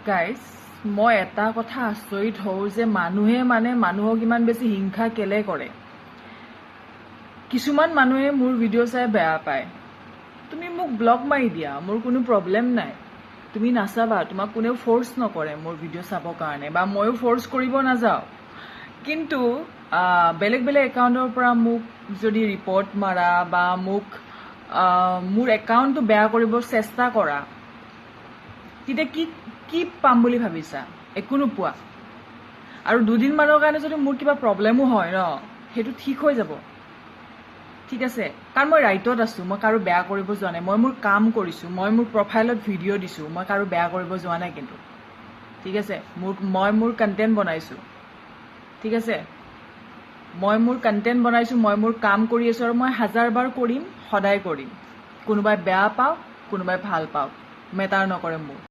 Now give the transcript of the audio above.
Guys মই এটা কথা আচৰিত হওঁ যে মানুহে মানুহক ইমান বেছি হিংসা কেলে কৰে। কিছুমান মানুহে মোৰ ভিডিঅ' চাই বেয়া পায়। তুমি মোক ব্লক মাৰি দিয়া, মোৰ কোনো প্ৰব্লেম নাই। তুমি নাচাবা, তোমাক কোনেও ফ'ৰ্চ নকৰে মোৰ ভিডিঅ' চাবৰ কাৰণে, বা ময়ো ফ'ৰ্চ কৰিব নাযাওঁ। কিন্তু বেলেগ বেলেগ একাউণ্টৰ পৰা মোক যদি ৰিপৰ্ট মাৰা বা মোৰ একাউণ্টটো বেয়া কৰিব চেষ্টা কৰা, তেতিয়া কি পাম বুলি ভাবিছা? একো নোপোৱা। আৰু দুদিনমানৰ কাৰণে যদি মোৰ কিবা প্ৰব্লেমো হয় ন, সেইটো ঠিক হৈ যাব, ঠিক আছে? কাৰণ মই ৰাইটত আছোঁ, মই কাৰো বেয়া কৰিব যোৱা নাই। মই মোৰ কাম কৰিছোঁ, মই মোৰ প্ৰফাইলত ভিডিঅ' দিছোঁ, মই কাৰো বেয়া কৰিব যোৱা নাই কিন্তু, ঠিক আছে? মই মোৰ কণ্টেণ্ট বনাইছোঁ, ঠিক আছে? মই মোৰ কণ্টেণ্ট বনাইছোঁ, মই মোৰ কাম কৰি আছোঁ, আৰু মই 1000বাৰ কৰিম, সদায় কৰিম। কোনোবাই বেয়া পাওক, কোনোবাই ভাল পাওক, মেটাৰ নকৰে মোৰ।